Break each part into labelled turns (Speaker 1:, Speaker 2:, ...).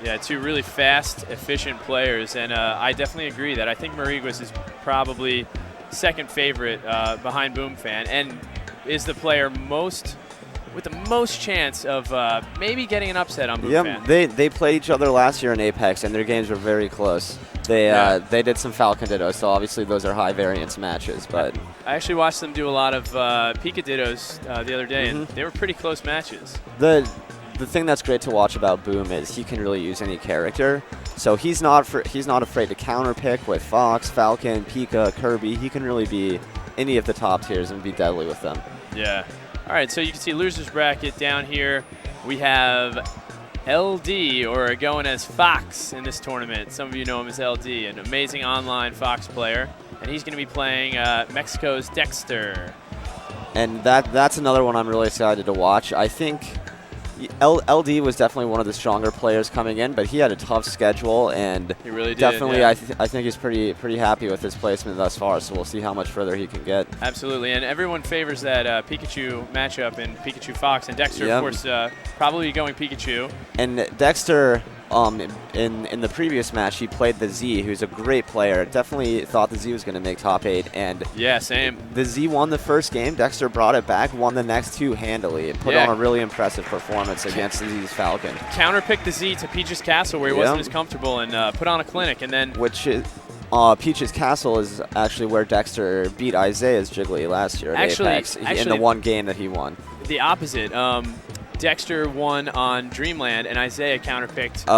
Speaker 1: Yeah, two really fast, efficient players, and I definitely agree that I think Mariguas is probably second favorite behind Boomfan, and is the player with the most chance of maybe getting an upset on Boomfan.
Speaker 2: Yep, they played each other last year in Apex, and their games were very close. They did some Falcon Dittos, so obviously those are high variance matches. But
Speaker 1: I actually watched them do a lot of Pika Dittos the other day, and they were pretty close matches.
Speaker 2: The thing that's great to watch about Boom is he can really use any character. So he's not afraid to counterpick with Fox, Falcon, Pika, Kirby. He can really be any of the top tiers and be deadly with them.
Speaker 1: Yeah. All right, so you can see losers bracket down here. We have LD, or going as Fox in this tournament. Some of you know him as LD, an amazing online Fox player. And he's going to be playing Mexico's Dexter.
Speaker 2: And that's another one I'm really excited to watch. I think LD was definitely one of the stronger players coming in, but he had a tough schedule, and
Speaker 1: he really did.
Speaker 2: Definitely,
Speaker 1: yeah.
Speaker 2: I think he's pretty happy with his placement thus far. So we'll see how much further he can get.
Speaker 1: Absolutely, and everyone favors that Pikachu matchup in Pikachu Fox, and Dexter, of course, probably going Pikachu.
Speaker 2: And Dexter, in the previous match, he played the Z, who's a great player. Definitely thought the Z was going to make top 8, and
Speaker 1: yeah, same.
Speaker 2: The Z won the first game. Dexter brought it back, won the next 2 handily, and put on a really impressive performance against the Z's Falcon.
Speaker 1: Counterpicked the Z to Peach's Castle, where he wasn't as comfortable, and put on a clinic, and then
Speaker 2: Peach's Castle is actually where Dexter beat Isaiah's Jiggly last year at Apex in the one game that he won.
Speaker 1: The opposite. Dexter won on Dreamland, and Isaiah counterpicked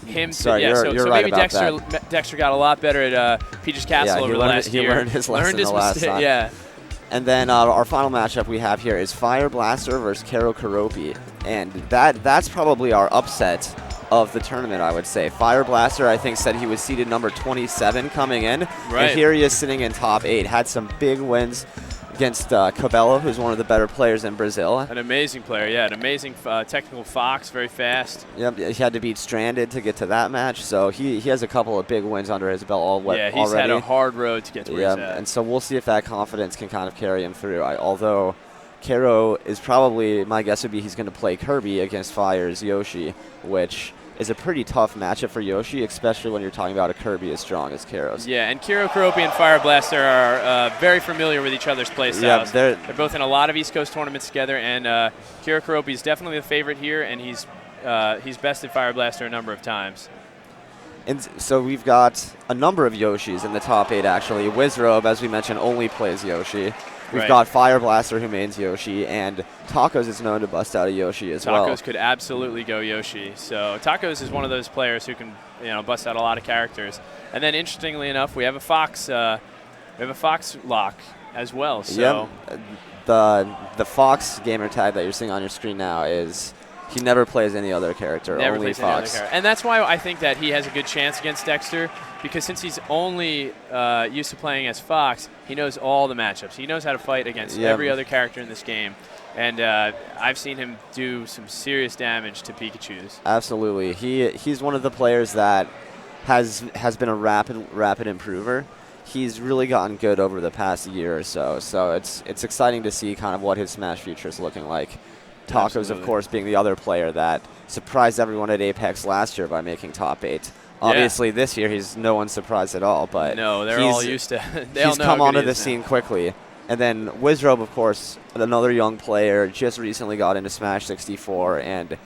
Speaker 1: him.
Speaker 2: Sorry,
Speaker 1: so
Speaker 2: right
Speaker 1: maybe
Speaker 2: about
Speaker 1: Dexter got a lot better at Peach's Castle over the last year.
Speaker 2: He learned his lesson the last time.
Speaker 1: Yeah.
Speaker 2: And then our final matchup we have here is Fire Blaster versus Kero Karopi, and that's probably our upset of the tournament, I would say. Fire Blaster, I think, said he was seeded number 27 coming in, and here he is sitting in top 8. Had some big wins against Cabello, who's one of the better players in Brazil.
Speaker 1: An amazing player, yeah. An amazing technical Fox, very fast.
Speaker 2: Yep, he had to beat Stranded to get to that match, so he has a couple of big wins under his belt already.
Speaker 1: Yeah, he's had a hard road to get to where he's at.
Speaker 2: And so we'll see if that confidence can kind of carry him through. Although Kero is probably, my guess would be he's going to play Kirby against Fire's Yoshi, which is a pretty tough matchup for Yoshi, especially when you're talking about a Kirby as strong as Kero's.
Speaker 1: Yeah, and Kero Karopi and Fire Blaster are very familiar with each other's playstyles.
Speaker 2: Yeah,
Speaker 1: they're both in a lot of East Coast tournaments together, and Kero Karopi is definitely the favorite here, and he's bested Fire Blaster a number of times.
Speaker 2: And so we've got a number of Yoshis in the top 8, actually. Wizrobe, as we mentioned, only plays Yoshi. We've got Fire Blaster, who mains Yoshi, and Tacos is known to bust out a Yoshi as well.
Speaker 1: Tacos could absolutely go Yoshi. So Tacos is one of those players who can, bust out a lot of characters. And then, interestingly enough, we have a Fox. We have a Fox lock as well. So
Speaker 2: the Fox gamer tag that you're seeing on your screen now is he never plays any other character, only Fox.
Speaker 1: And that's why I think that he has a good chance against Dexter, because since he's only used to playing as Fox, he knows all the matchups. He knows how to fight against every other character in this game. And I've seen him do some serious damage to Pikachus.
Speaker 2: Absolutely. He's one of the players that has been a rapid improver. He's really gotten good over the past year or so. So it's exciting to see kind of what his Smash future is looking like. Tacos, of course, being the other player that surprised everyone at Apex last year by making top 8. Obviously, this year he's no one's surprised at all. But
Speaker 1: no, they're all used to.
Speaker 2: He's come onto the scene quickly. And then Wizrobe, of course, another young player, just recently got into Smash 64, and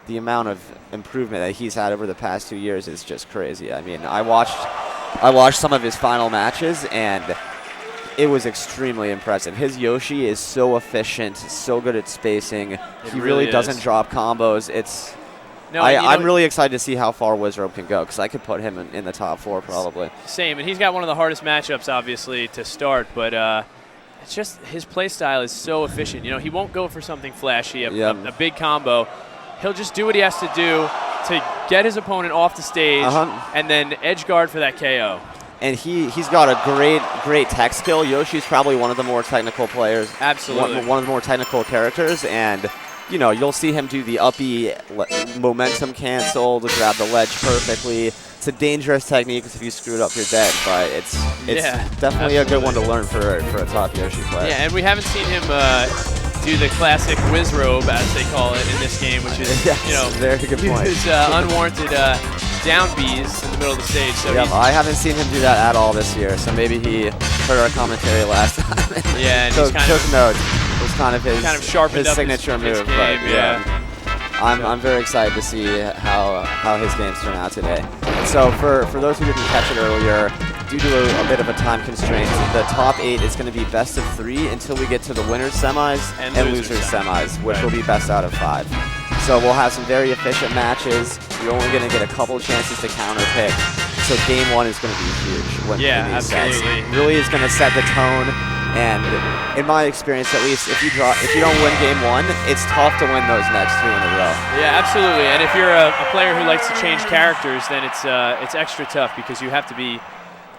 Speaker 2: the amount of improvement that he's had over the past 2 years is just crazy. I mean, I watched some of his final matches, and it was extremely impressive. His Yoshi is so efficient, so good at spacing. He really doesn't drop combos. I'm really excited to see how far Wizrobe can go, because I could put him in the top 4 probably.
Speaker 1: Same, and he's got one of the hardest matchups, obviously, to start, but it's just his play style is so efficient. He won't go for something flashy, a big combo. He'll just do what he has to do to get his opponent off the stage and then edge guard for that KO.
Speaker 2: And he's got a great tech skill. Yoshi's probably one of the more technical players.
Speaker 1: Absolutely.
Speaker 2: One of the more technical characters. And, you'll see him do the uppy momentum cancel to grab the ledge perfectly. It's a dangerous technique, because if you screw it up, you're dead. But it's definitely a good one to learn for a top Yoshi player.
Speaker 1: Yeah, and we haven't seen him do the classic whiz robe, as they call it in this game, which is,
Speaker 2: very good point.
Speaker 1: Use unwarranted down Bs in the middle of the stage. So
Speaker 2: I haven't seen him do that at all this year, so maybe he heard our commentary last time.
Speaker 1: Yeah, and
Speaker 2: took notes. It was kind of
Speaker 1: sharpened
Speaker 2: his signature move.
Speaker 1: Game,
Speaker 2: but I'm very excited to see how his games turn out today. So for those who didn't catch it earlier, due to a bit of a time constraint, the top 8 is going to be best of 3 until we get to the winners semis and losers semis, which will be best out of 5. So we'll have some very efficient matches. You're only going to get a couple chances to counter pick. So game 1 is going to be huge.
Speaker 1: Absolutely.
Speaker 2: Really is going to set the tone. And in my experience, at least, if you don't win game 1, it's tough to win those next 2 in a row.
Speaker 1: Yeah, absolutely. And if you're a player who likes to change characters, then it's extra tough because you have to be,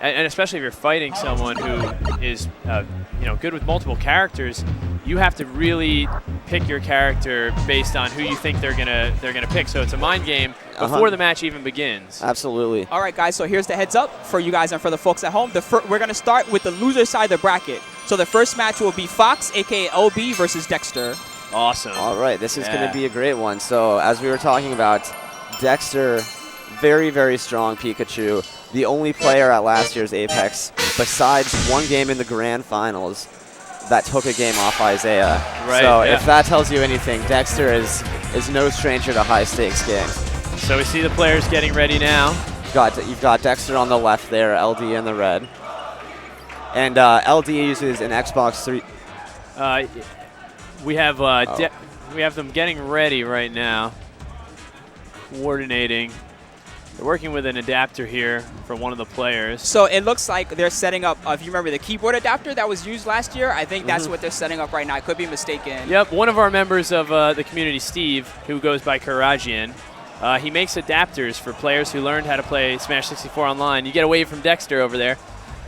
Speaker 1: and especially if you're fighting someone who is good with multiple characters, you have to really pick your character based on who you think they're gonna pick. So it's a mind game before the match even begins.
Speaker 2: Absolutely.
Speaker 3: All right, guys. So here's the heads up for you guys and for the folks at home. We're gonna start with the loser side of the bracket. So the first match will be Fox, aka LB, versus Dexter.
Speaker 1: Awesome.
Speaker 2: All right, this is going to be a great one. So as we were talking about, Dexter, very, very strong Pikachu. The only player at last year's Apex, besides one game in the grand finals, that took a game off Isaiah.
Speaker 1: Right,
Speaker 2: so if that tells you anything, Dexter is no stranger to high-stakes games.
Speaker 1: So we see the players getting ready now.
Speaker 2: You've got Dexter on the left there, LD in the red. And LD uses an Xbox 3.
Speaker 1: We have them getting ready right now, coordinating. They're working with an adapter here for one of the players.
Speaker 3: So it looks like they're setting up, if you remember the keyboard adapter that was used last year, I think that's what they're setting up right now. I could be mistaken.
Speaker 1: Yep, one of our members of the community, Steve, who goes by Karajian, he makes adapters for players who learned how to play Smash 64 online. You get away from Dexter over there.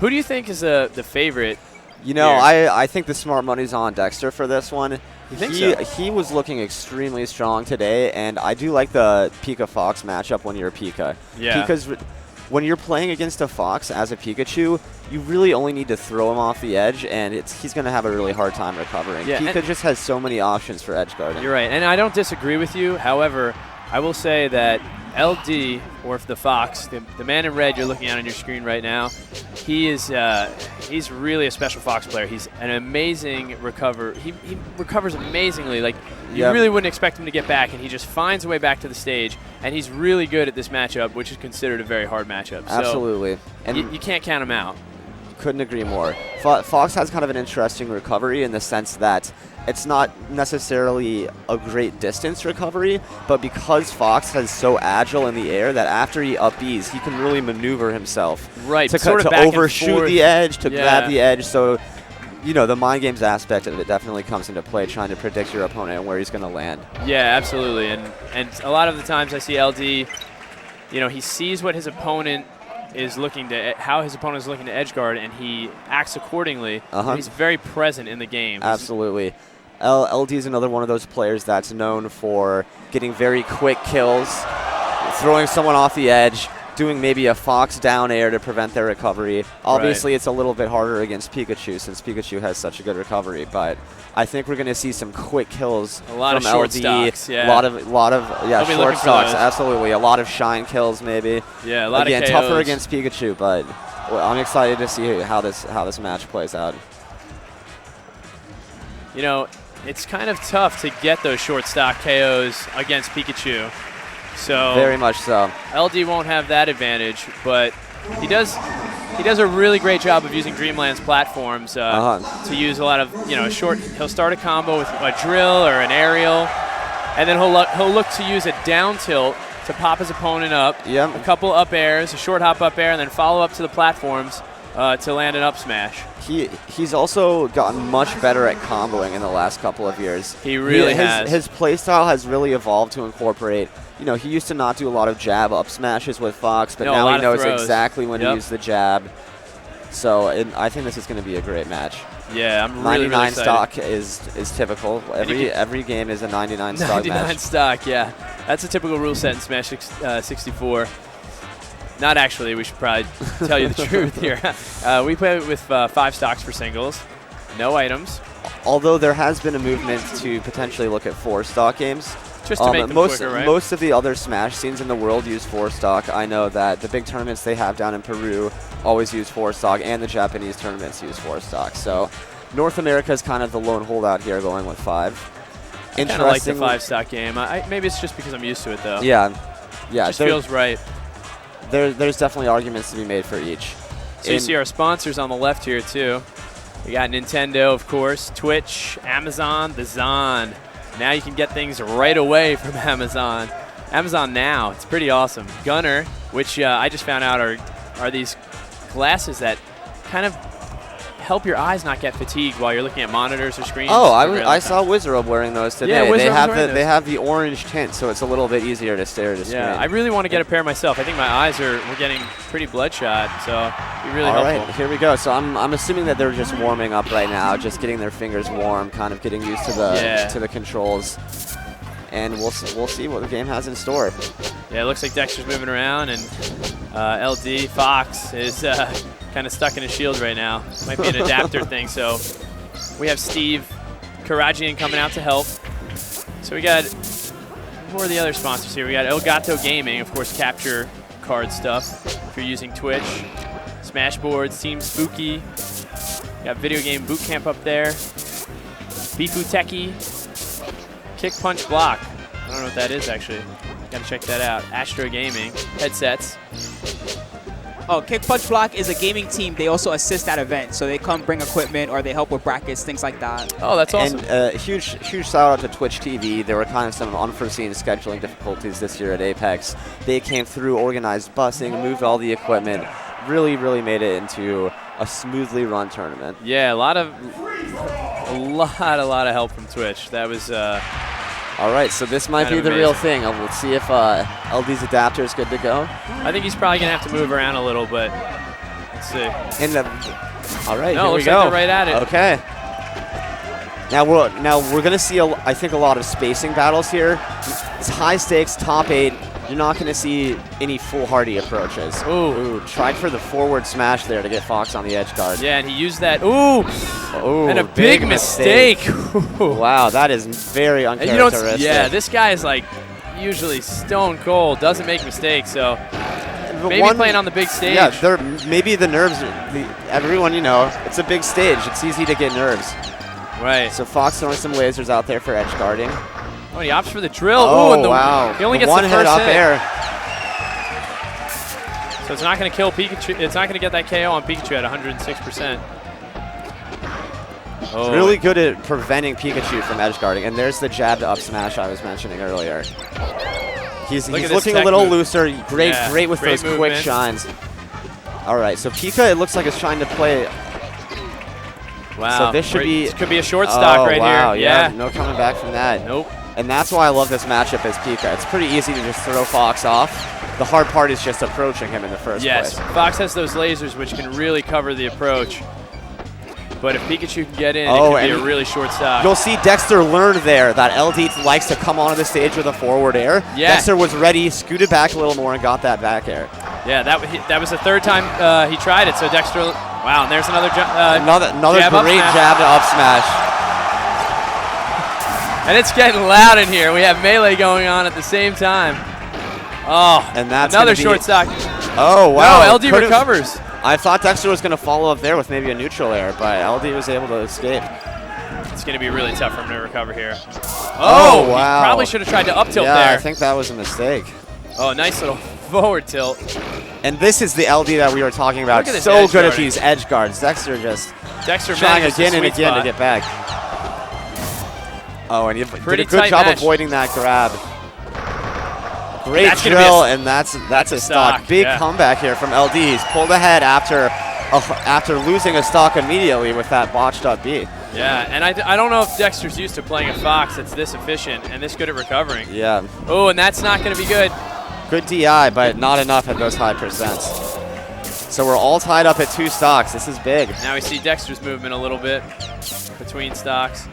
Speaker 1: Who do you think is the favorite?
Speaker 2: I think the smart money's on Dexter for this one.
Speaker 1: You think so?
Speaker 2: He was looking extremely strong today, and I do like the Pika-Fox matchup when you're a Pika.
Speaker 1: Yeah.
Speaker 2: Because when you're playing against a Fox as a Pikachu, you really only need to throw him off the edge, and he's going to have a really hard time recovering.
Speaker 1: Yeah,
Speaker 2: Pika just has so many options for edge guarding.
Speaker 1: You're right, and I don't disagree with you. However, I will say that LD, or if the Fox, the man in red you're looking at on your screen right now, he's really a special Fox player. He's an amazing recover. He recovers amazingly. Like, you really wouldn't expect him to get back, and he just finds a way back to the stage, and he's really good at this matchup, which is considered a very hard matchup.
Speaker 2: Absolutely.
Speaker 1: So
Speaker 2: and
Speaker 1: you can't count him out.
Speaker 2: Couldn't agree more. Fox has kind of an interesting recovery in the sense that it's not necessarily a great distance recovery, but because Fox is so agile in the air that after he up Bs, he can really maneuver himself.
Speaker 1: Right,
Speaker 2: to overshoot the edge, to grab the edge. So, the mind games aspect of it definitely comes into play, trying to predict your opponent and where he's going to land.
Speaker 1: Yeah, absolutely. And a lot of the times I see LD, he sees what his opponent is looking to, how his opponent is looking to edge guard, and he acts accordingly. He's very present in the game.
Speaker 2: Absolutely. LD is another one of those players that's known for getting very quick kills, throwing someone off the edge, doing maybe a Fox down air to prevent their recovery. Obviously, it's a little bit harder against Pikachu since Pikachu has such a good recovery, but I think we're going to see some quick kills
Speaker 1: a lot
Speaker 2: from
Speaker 1: of short
Speaker 2: LD.
Speaker 1: stocks,
Speaker 2: A lot of short stocks, absolutely. A lot of shine kills, maybe.
Speaker 1: Yeah, a lot
Speaker 2: of KOs. Tougher against Pikachu, but I'm excited to see how this match plays out.
Speaker 1: It's kind of tough to get those short stock KOs against Pikachu. So
Speaker 2: very much so.
Speaker 1: LD won't have that advantage, but he does a really great job of using Dreamland's platforms to use a lot of, he'll start a combo with a drill or an aerial, and then he'll look to use a down tilt to pop his opponent up, a couple up airs, a short hop up air, and then follow up to the platforms to land an up smash.
Speaker 2: He's also gotten much better at comboing in the last couple of years.
Speaker 1: He really has.
Speaker 2: His playstyle has really evolved to incorporate, he used to not do a lot of jab up smashes with Fox, but now he knows exactly when to use the jab. So I think this is going to be a great match.
Speaker 1: Yeah, I'm really
Speaker 2: 99
Speaker 1: excited.
Speaker 2: Stock is typical. Every game is a 99 stock
Speaker 1: 99
Speaker 2: match.
Speaker 1: stock, yeah. That's a typical rule set in Smash 64. Not actually. We should probably tell you the truth here. We play with 5 stocks for singles, no items.
Speaker 2: although there has been a movement to potentially look at 4-stock games.
Speaker 1: Just to make them quicker, right?
Speaker 2: Most of the other Smash scenes in the world use 4-stock. I know that the big tournaments they have down in Peru always use 4-stock, and the Japanese tournaments use 4-stock. So North America is kind of the lone holdout here, going with 5.
Speaker 1: I kind of like the 5-stock game. Maybe it's just because I'm used to it, though.
Speaker 2: Yeah.
Speaker 1: It just feels right.
Speaker 2: There's definitely arguments to be made for each.
Speaker 1: So you see our sponsors on the left here, too. We got Nintendo, of course, Twitch, Amazon, the Zon. Now you can get things right away from Amazon. Amazon Now, it's pretty awesome. Gunner, which I just found out are these glasses that kind of help your eyes not get fatigued while you're looking at monitors or screens.
Speaker 2: Oh, I saw Wizrobe wearing those today.
Speaker 1: Yeah,
Speaker 2: they have the orange tint, so it's a little bit easier to stare at a screen.
Speaker 1: Yeah, I really want to get a pair myself. I think my eyes were getting pretty bloodshot, so it'd be really helpful.
Speaker 2: All right, here we go. So I'm assuming that they're just warming up right now, just getting their fingers warm, kind of getting used to the controls. And we'll see what the game has in store. Yeah,
Speaker 1: it looks like Dexter's moving around, and LD Fox is kind of stuck in his shield right now. Might be an adapter thing. So we have Steve Karajian coming out to help. So we got, who are the other sponsors here? We got Elgato Gaming, of course, capture card stuff if you're using Twitch. Smashboards, Team Spooky. Got Video Game Boot Camp up there. Bifu Techie. Kick Punch Block. I don't know what that is, actually. Gotta check that out. Astro Gaming. Headsets.
Speaker 3: Oh, Kick Punch Block is a gaming team. They also assist at events. So they come bring equipment or they help with brackets, things like that.
Speaker 1: Oh, that's awesome.
Speaker 2: And huge shout out to Twitch TV. There were kind of some unforeseen scheduling difficulties this year at Apex. They came through, organized busing, moved all the equipment, really made it into a smoothly run tournament.
Speaker 1: Yeah, a lot of help from Twitch. That was
Speaker 2: all right, so this might be the real thing. We'll see if LD's adapter is good to go.
Speaker 1: I think he's probably going to have to move around a little, but let's see.
Speaker 2: All right,
Speaker 1: no,
Speaker 2: here we
Speaker 1: looks
Speaker 2: go.
Speaker 1: like they're right at it.
Speaker 2: Okay. Now we're going to see, I think, a lot of spacing battles here. It's high stakes, top 8. You're not going to see any foolhardy approaches.
Speaker 1: Ooh.
Speaker 2: Tried for the forward smash there to get Fox on the edge guard.
Speaker 1: Yeah, and he used that. Ooh. And a big mistake.
Speaker 2: Wow, that is very uncharacteristic.
Speaker 1: Yeah, this guy is like usually stone cold, doesn't make mistakes, so maybe playing on the big stage.
Speaker 2: Yeah, maybe the nerves, everyone, it's a big stage. It's easy to get nerves.
Speaker 1: Right.
Speaker 2: So Fox throwing some lasers out there for edge guarding.
Speaker 1: Oh, he opts for the drill.
Speaker 2: Oh,
Speaker 1: and
Speaker 2: wow.
Speaker 1: He only gets
Speaker 2: one
Speaker 1: the
Speaker 2: hit
Speaker 1: first
Speaker 2: up
Speaker 1: hit.
Speaker 2: air.
Speaker 1: So it's not going to kill Pikachu. It's not going to get that KO on Pikachu at 106%.
Speaker 2: It's really good at preventing Pikachu from edge guarding. And there's the jab to up smash I was mentioning earlier. He's looking a little looser. Great with those quick shines. All right, so Pika, it looks like, is trying to play.
Speaker 1: Wow.
Speaker 2: So this
Speaker 1: could be a short stock right here.
Speaker 2: Yeah. No coming back from that.
Speaker 1: Nope.
Speaker 2: And that's why I love this matchup as Pika. It's pretty easy to just throw Fox off. The hard part is just approaching him in the first place.
Speaker 1: Yes, Fox has those lasers which can really cover the approach. But if Pikachu can get in, it could be a really short stock.
Speaker 2: You'll see Dexter learn there that LD likes to come onto the stage with a forward air.
Speaker 1: Yeah.
Speaker 2: Dexter was ready, scooted back a little more, and got that back air.
Speaker 1: Yeah, that was the third time he tried it. So Dexter, wow, and there's another
Speaker 2: another great jab to up smash.
Speaker 1: And it's getting loud in here. We have melee going on at the same time. Oh,
Speaker 2: and that's
Speaker 1: another short stock.
Speaker 2: Oh, wow.
Speaker 1: No, LD recovers.
Speaker 2: I thought Dexter was going to follow up there with maybe a neutral air, but LD was able to escape.
Speaker 1: It's going to be really tough for him to recover here. Oh, wow. He probably should have tried to up tilt there.
Speaker 2: Yeah, I think that was a mistake.
Speaker 1: Oh, nice little forward tilt.
Speaker 2: And this is the LD that we were talking about. So good at these edge guards. Dexter trying again and again to get back. Oh, and he did a good job avoiding that grab. Great drill, and that's a stock. Big comeback here from LD. He's pulled ahead after losing a stock immediately with that botched up B.
Speaker 1: Yeah, and I don't know if Dexter's used to playing a Fox that's this efficient and this good at recovering.
Speaker 2: Yeah.
Speaker 1: Oh, and that's not going to be good.
Speaker 2: Good DI, but not enough at those high percents. So we're all tied up at 2 stocks. This is big.
Speaker 1: Now we see Dexter's movement a little bit between stocks.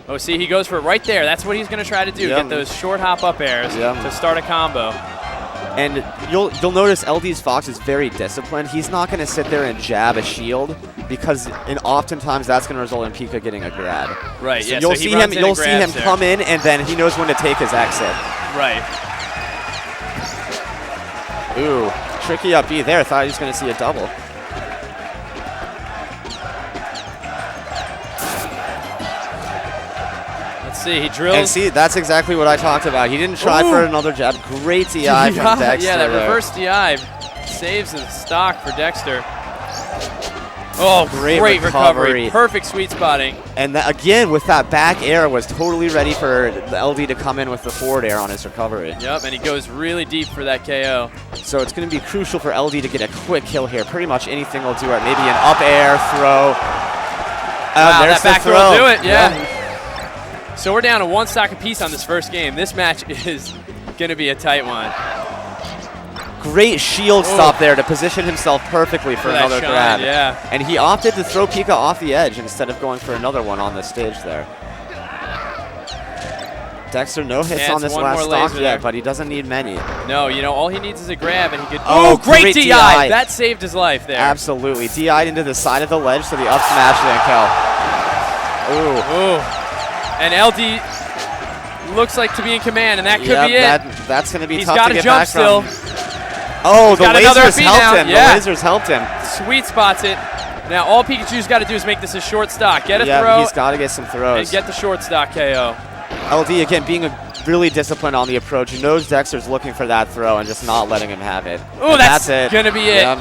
Speaker 1: Oh, see, he goes for it right there. That's what he's going to try to do, get those short hop up airs to start a combo.
Speaker 2: And you'll notice LD's Fox is very disciplined. He's not going to sit there and jab a shield because oftentimes that's going to result in Pika getting a grab.
Speaker 1: Right.
Speaker 2: So
Speaker 1: yeah.
Speaker 2: you'll see him come in, and then he knows when to take his exit.
Speaker 1: Right.
Speaker 2: Ooh, tricky up B there. Thought he was going to see a double.
Speaker 1: See, he drills.
Speaker 2: And see, that's exactly what I talked about. He didn't try for another jab. Great DI from Dexter.
Speaker 1: Yeah, that reverse DI saves the stock for Dexter. Oh, great recovery. Perfect sweet spotting.
Speaker 2: And that, again, with that back air, was totally ready for the LD to come in with the forward air on his recovery.
Speaker 1: Yep, and he goes really deep for that KO.
Speaker 2: So it's going to be crucial for LD to get a quick kill here. Pretty much anything will do it. Maybe an up air throw.
Speaker 1: Wow,
Speaker 2: there's
Speaker 1: that back
Speaker 2: the
Speaker 1: throw will do it, yeah. So we're down to 1 stock apiece on this first game. This match is going to be a tight one.
Speaker 2: Great shield stop there to position himself perfectly for another grab.
Speaker 1: Yeah.
Speaker 2: And he opted to throw Pika off the edge instead of going for another one on the stage there. Dexter, no hits on this last stock yet, but he doesn't need many.
Speaker 1: No, you know, all he needs is a grab, and he could.
Speaker 2: Oh,
Speaker 1: great DI! That saved his life there.
Speaker 2: Absolutely. DI'd into the side of the ledge, so the up smash didn't kill.
Speaker 1: Ooh. And LD looks like to be in command, and that could be it.
Speaker 2: That's going to be
Speaker 1: He's
Speaker 2: tough
Speaker 1: got
Speaker 2: to
Speaker 1: to
Speaker 2: get
Speaker 1: jump
Speaker 2: back
Speaker 1: still.
Speaker 2: Oh, the lasers helped him.
Speaker 1: Yeah.
Speaker 2: The lasers helped him.
Speaker 1: Sweet spots it. Now all Pikachu's got to do is make this a short stock. Get a throw.
Speaker 2: Yeah, he's got to get some throws.
Speaker 1: And get the short stock KO.
Speaker 2: LD, again, being really disciplined on the approach. He knows Dexter's looking for that throw and just not letting him have it.
Speaker 1: Oh, that's
Speaker 2: it.
Speaker 1: going to be it.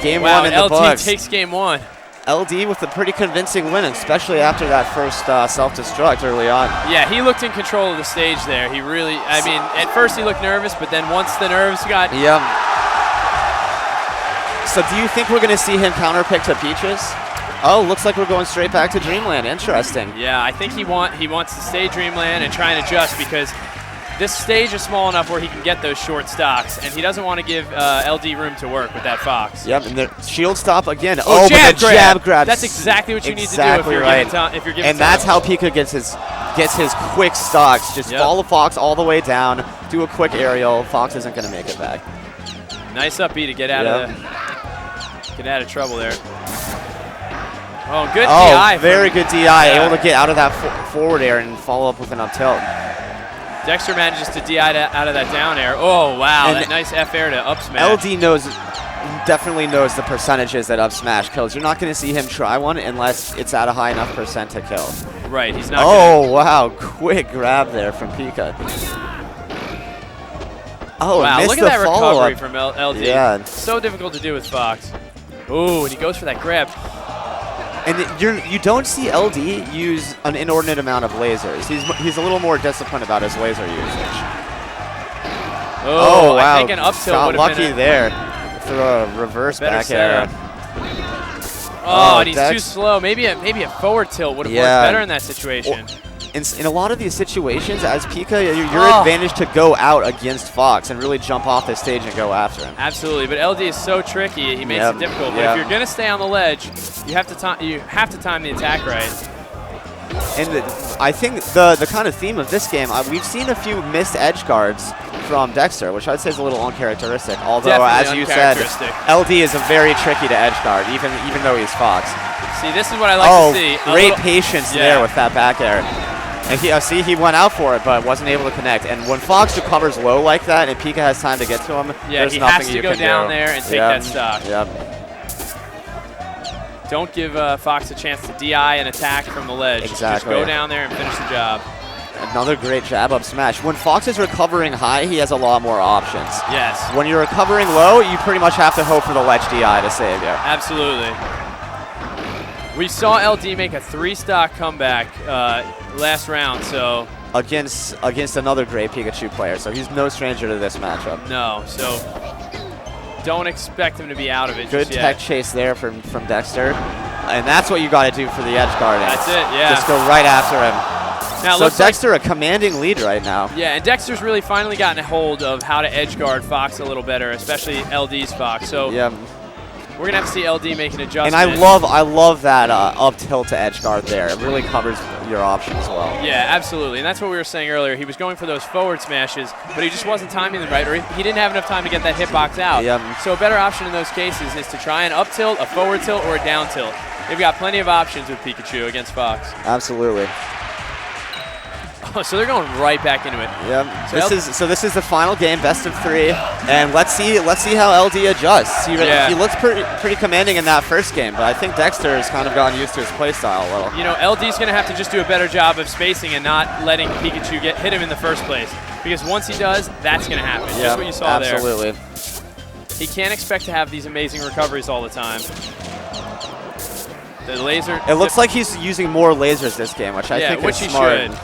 Speaker 2: Game one in the books.
Speaker 1: LD takes game one.
Speaker 2: LD with a pretty convincing win, especially after that first self-destruct early on.
Speaker 1: Yeah, he looked in control of the stage there. He really, I mean, at first he looked nervous, but then once the nerves got...
Speaker 2: Yeah. So do you think we're going to see him counterpick to Peaches? Oh, looks like we're going straight back to Dreamland. Interesting.
Speaker 1: Yeah, I think he wants to stay Dreamland and try and adjust because this stage is small enough where he can get those short stocks, and he doesn't want to give LD room to work with that Fox.
Speaker 2: Yep, and the shield stop again.
Speaker 1: Oh,
Speaker 2: but the jab grab.
Speaker 1: That's exactly what you need to do if you're giving time.
Speaker 2: And that's how Pika gets his quick stocks. Just follow Fox all the way down, do a quick aerial. Fox isn't going to make it back.
Speaker 1: Nice up B to get out of trouble there. Oh, good DI.
Speaker 2: Very good DI. Able to get out of that forward air and follow up with an up tilt.
Speaker 1: Dexter manages to DI out of that down air. Oh, wow. And that nice F air to up smash.
Speaker 2: LD definitely knows the percentages that up smash kills. You're not going to see him try one unless it's at a high enough percent to kill.
Speaker 1: Right. He's not.
Speaker 2: Oh, wow. Quick grab there from Pika. Oh,
Speaker 1: wow. Look at that recovery from LD.
Speaker 2: Yeah.
Speaker 1: So difficult to do with Fox. Ooh, and he goes for that grab.
Speaker 2: And you don't see LD use an inordinate amount of lasers. He's a little more disciplined about his laser usage.
Speaker 1: Oh, wow. I think an up tilt
Speaker 2: got
Speaker 1: would have
Speaker 2: lucky
Speaker 1: been
Speaker 2: there for a reverse back air.
Speaker 1: Oh, and he's too slow. Maybe a forward tilt would have worked better in that situation.
Speaker 2: In a lot of these situations, as Pika, you're advantaged to go out against Fox and really jump off the stage and go after him.
Speaker 1: Absolutely, but LD is so tricky; he makes it difficult. But if you're going to stay on the ledge, you have to time the attack right.
Speaker 2: And I think the kind of theme of this game, we've seen a few missed edge guards from Dexter, which I'd say is a little uncharacteristic. Although,
Speaker 1: definitely
Speaker 2: as you said, LD is a very tricky to edge guard, even though he's Fox.
Speaker 1: See, this is what I like to see.
Speaker 2: Great patience there with that back air. And he went out for it, but wasn't able to connect. And when Fox recovers low like that, and Pika has time to get to him, there's nothing you can do.
Speaker 1: He has to go down there and take that stock.
Speaker 2: Yep.
Speaker 1: Don't give Fox a chance to DI and attack from the ledge.
Speaker 2: Exactly.
Speaker 1: Just go down there and finish the job.
Speaker 2: Another great jab up smash. When Fox is recovering high, he has a lot more options.
Speaker 1: Yes.
Speaker 2: When you're recovering low, you pretty much have to hope for the ledge DI to save you.
Speaker 1: Absolutely. We saw LD make a 3-stock comeback last round, so
Speaker 2: against another great Pikachu player, so he's no stranger to this matchup.
Speaker 1: No, so don't expect him to be out of it.
Speaker 2: Good tech chase there from Dexter, and that's what you got to do for the edge guarding.
Speaker 1: That's it, yeah.
Speaker 2: Just go right after him. Now, so Dexter a commanding lead right now.
Speaker 1: Yeah, and Dexter's really finally gotten a hold of how to edge guard Fox a little better, especially LD's Fox. So we're going to have to see LD make an adjustment.
Speaker 2: And I love that up tilt to edge guard there. It really covers your option as well.
Speaker 1: Yeah, absolutely. And that's what we were saying earlier. He was going for those forward smashes, but he just wasn't timing them right, or he didn't have enough time to get that hitbox out.
Speaker 2: Yep.
Speaker 1: So a better option in those cases is to try an up tilt, a forward tilt, or a down tilt. They've got plenty of options with Pikachu against Fox.
Speaker 2: Absolutely.
Speaker 1: Oh, so they're going right back into it.
Speaker 2: Yep. This is the final game, best of 3, and let's see how LD adjusts. He looks pretty commanding in that first game, but I think Dexter has kind of gotten used to his play style a little.
Speaker 1: You know, LD's going to have to just do a better job of spacing and not letting Pikachu hit him in the first place, because once he does, that's going to happen.
Speaker 2: Yep,
Speaker 1: Just what you saw there.
Speaker 2: Absolutely.
Speaker 1: He can't expect to have these amazing recoveries all the time. The laser.
Speaker 2: It looks like he's using more lasers this game, which I think is smart.
Speaker 1: He should.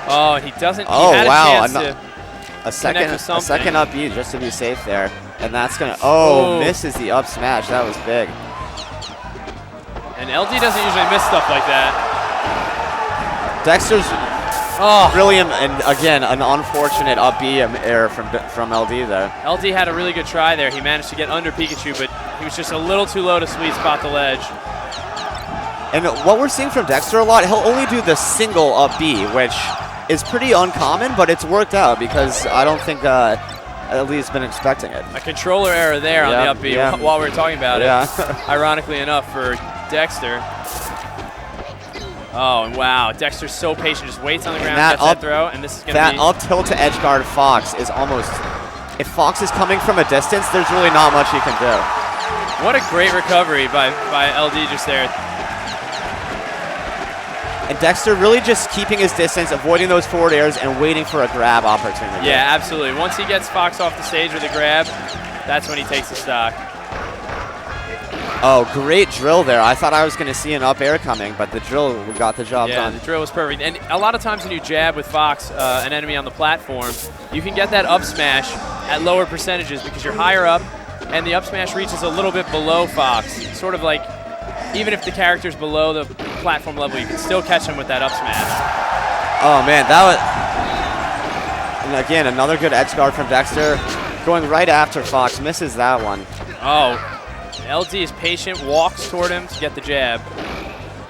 Speaker 1: Oh, and he doesn't.
Speaker 2: Oh,
Speaker 1: he had
Speaker 2: wow.
Speaker 1: A chance
Speaker 2: a second up B just to be safe there. And that's going to, misses the up smash. That was big.
Speaker 1: And LD doesn't usually miss stuff like that.
Speaker 2: Dexter's brilliant, and again, an unfortunate up B error from LD there.
Speaker 1: LD had a really good try there. He managed to get under Pikachu, but he was just a little too low to sweet spot the ledge.
Speaker 2: And what we're seeing from Dexter a lot, he'll only do the single up B, which is pretty uncommon, but it's worked out because I don't think LD's been expecting it.
Speaker 1: A controller error there on the up B while we were talking about it. Ironically enough for Dexter. Oh, and wow. Dexter's so patient, just waits on the ground, gets that throw, and this is going to be...
Speaker 2: That up tilt to edge guard Fox is almost... If Fox is coming from a distance, there's really not much he can do.
Speaker 1: What a great recovery by LD just there.
Speaker 2: And Dexter really just keeping his distance, avoiding those forward airs, and waiting for a grab opportunity.
Speaker 1: Yeah, absolutely. Once he gets Fox off the stage with a grab, that's when he takes the stock.
Speaker 2: Oh, great drill there. I thought I was going to see an up air coming, but the drill got the job done.
Speaker 1: Yeah, the drill was perfect. And a lot of times when you jab with Fox, an enemy on the platform, you can get that up smash at lower percentages because you're higher up, and the up smash reaches a little bit below Fox. Sort of like, even if the character's below the platform level, you can still catch him with that up smash.
Speaker 2: Oh, man, that was... And again, another good edge guard from Dexter. Going right after Fox, misses that one.
Speaker 1: Oh, LD is patient, walks toward him to get the jab.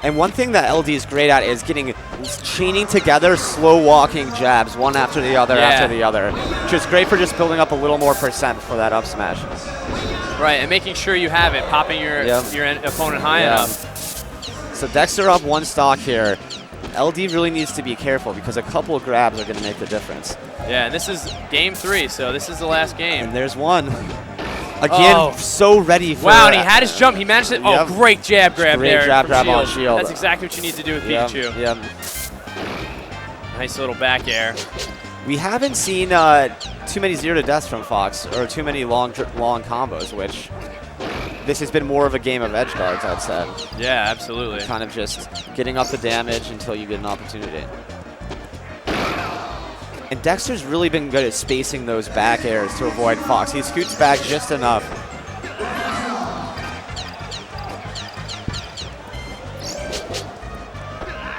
Speaker 2: And one thing that LD is great at is chaining together slow walking jabs, one after the other after the other, which is great for just building up a little more percent for that up smash.
Speaker 1: Right, and making sure you have it, popping your opponent high enough.
Speaker 2: So Dexter up one stock here. LD really needs to be careful because a couple of grabs are going to make the difference.
Speaker 1: Yeah, and this is game 3, so this is the last game.
Speaker 2: And there's one. Again, so ready for...
Speaker 1: Wow, and he had his jump. He managed it. Oh, great jab grab there.
Speaker 2: Great jab grab on shield.
Speaker 1: That's exactly what you need to do with Pikachu.
Speaker 2: Yep.
Speaker 1: Nice little back air.
Speaker 2: We haven't seen too many 0 to deaths from Fox, or too many long combos, which this has been more of a game of edge guards, I'd say.
Speaker 1: Yeah, absolutely.
Speaker 2: Kind of just getting up the damage until you get an opportunity. And Dexter's really been good at spacing those back airs to avoid Fox. He scoots back just enough.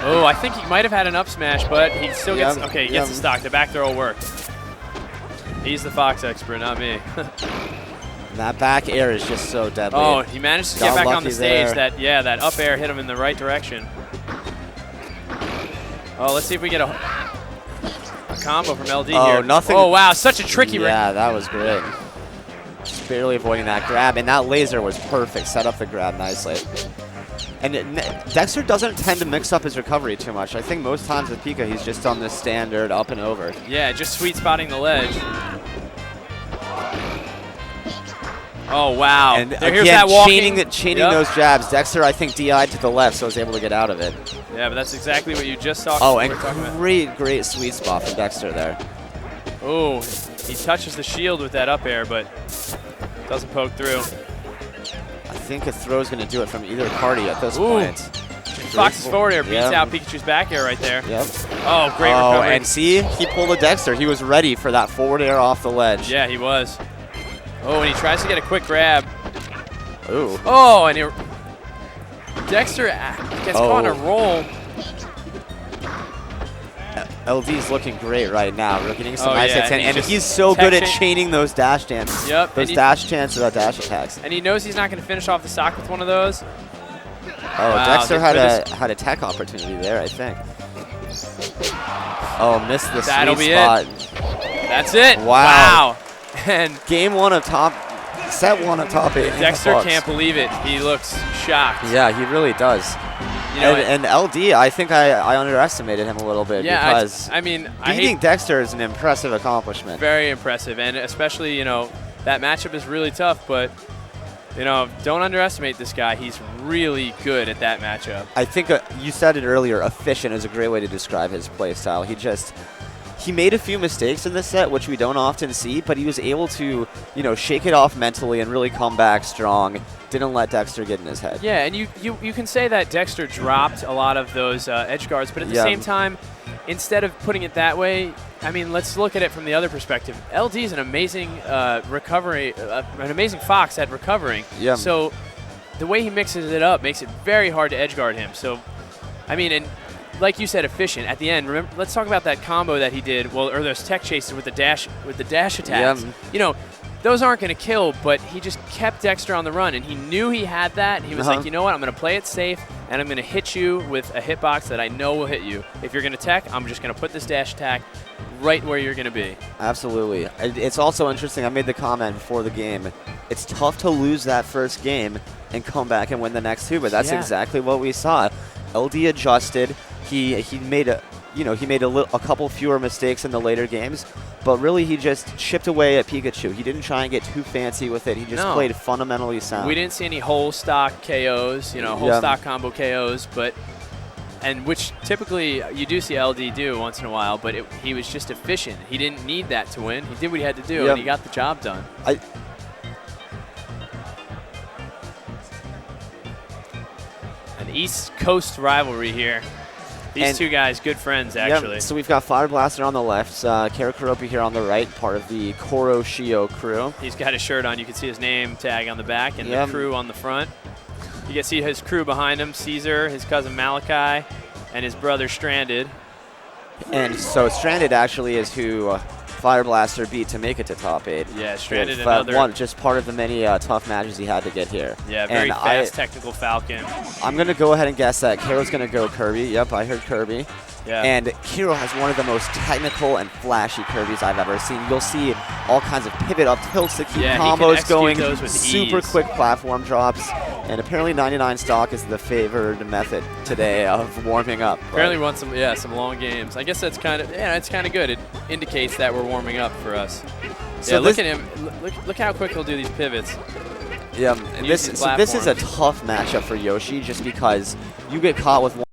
Speaker 1: Oh, I think he might have had an up smash, but he still gets... Okay, he gets the stock. The back throw will work. He's the Fox expert, not me.
Speaker 2: That back air is just so deadly.
Speaker 1: Oh, he managed to get back on the stage. That up air hit him in the right direction. Oh, let's see if we get a combo from LD here.
Speaker 2: Nothing.
Speaker 1: Oh, wow, such a tricky...
Speaker 2: Yeah, that was great. Just barely avoiding that grab, and that laser was perfect. Set up the grab nicely. And Dexter doesn't tend to mix up his recovery too much. I think most times with Pika, he's just on the standard up and over.
Speaker 1: Yeah, just sweet spotting the ledge. Oh, wow.
Speaker 2: And again, chaining those jabs. Dexter, I think, DI'd to the left, so was able to get out of it.
Speaker 1: Yeah, but that's exactly what you just saw.
Speaker 2: Oh, and great sweet spot from Dexter there.
Speaker 1: Oh, he touches the shield with that up air, but doesn't poke through.
Speaker 2: I think a throw is going to do it from either party at this point.
Speaker 1: Fox's forward air beats out Pikachu's back air right there.
Speaker 2: Yep.
Speaker 1: Oh, great recovery.
Speaker 2: And see, he pulled a Dexter. He was ready for that forward air off the ledge.
Speaker 1: Yeah, he was. Oh, and he tries to get a quick grab.
Speaker 2: Ooh.
Speaker 1: Oh, and Dexter gets caught in a roll.
Speaker 2: LD's looking great right now. We're getting some nice hits, and he's so good at chaining those dash dances.
Speaker 1: Yep.
Speaker 2: Those dash chants without dash attacks.
Speaker 1: And he knows he's not going to finish off the stock with one of those.
Speaker 2: Oh, wow, Dexter had a tech opportunity there, I think. Oh, missed the sweet spot.
Speaker 1: That's it.
Speaker 2: Wow.
Speaker 1: And
Speaker 2: set one of top 8.
Speaker 1: Dexter can't believe it. He looks shocked.
Speaker 2: Yeah, he really does. You know, and LD, I think I underestimated him a little bit because beating Dexter is an impressive accomplishment.
Speaker 1: Very impressive, and especially, you know, that matchup is really tough, but, you know, don't underestimate this guy. He's really good at that matchup.
Speaker 2: I think you said it earlier, efficient is a great way to describe his play style. He made a few mistakes in this set, which we don't often see, but he was able to, you know, shake it off mentally and really come back strong. Didn't let Dexter get in his head.
Speaker 1: Yeah, and you can say that Dexter dropped a lot of those edge guards, but at the same time, instead of putting it that way, I mean, let's look at it from the other perspective. LD is an amazing an amazing fox at recovering.
Speaker 2: Yeah.
Speaker 1: So the way he mixes it up makes it very hard to edge guard him. So, I mean, and like you said, efficient. At the end, remember, let's talk about that combo that he did, or those tech chases with the dash attacks.
Speaker 2: Yeah.
Speaker 1: You know, those aren't going to kill, but he just kept Dexter on the run, and he knew he had that. He was like, you know what, I'm going to play it safe, and I'm going to hit you with a hitbox that I know will hit you. If you're going to tech, I'm just going to put this dash attack right where you're going to be.
Speaker 2: Absolutely. It's also interesting, I made the comment before the game, it's tough to lose that first game and come back and win the next two, but that's exactly what we saw. LD adjusted. He made a couple fewer mistakes in the later games, but really he just chipped away at Pikachu. He didn't try and get too fancy with it. He just played fundamentally sound.
Speaker 1: We didn't see any whole stock KOs, you know, whole stock combo KOs, and which typically you do see LD do once in a while, but he was just efficient. He didn't need that to win. He did what he had to do, and he got the job done. An East Coast rivalry here. These two guys, good friends, actually.
Speaker 2: Yeah, so we've got Fire Blaster on the left, Karakuropi here on the right, part of the Koro Shio crew.
Speaker 1: He's got his shirt on. You can see his name tag on the back and the crew on the front. You can see his crew behind him, Caesar, his cousin Malachi, and his brother Stranded.
Speaker 2: And so Stranded actually is who Fire Blaster beat to make it to top 8.
Speaker 1: Yeah, Stranded another.
Speaker 2: Just part of the many tough matches he had to get here.
Speaker 1: Yeah, very fast technical Falcon.
Speaker 2: I'm going to go ahead and guess that Kiro's going to go Kirby. Yep, I heard Kirby.
Speaker 1: Yeah.
Speaker 2: And Kiro has one of the most technical and flashy Kirbys I've ever seen. You'll see all kinds of pivot up tilts to keep combos going, super quick platform drops, and apparently 99 stock is the favored method today of warming up.
Speaker 1: Apparently won some long games. I guess that's it's kind of good. It indicates that we're warming up for us. So look at him. Look how quick he'll do these pivots.
Speaker 2: Yeah, and this is a tough matchup for Yoshi just because you get caught with one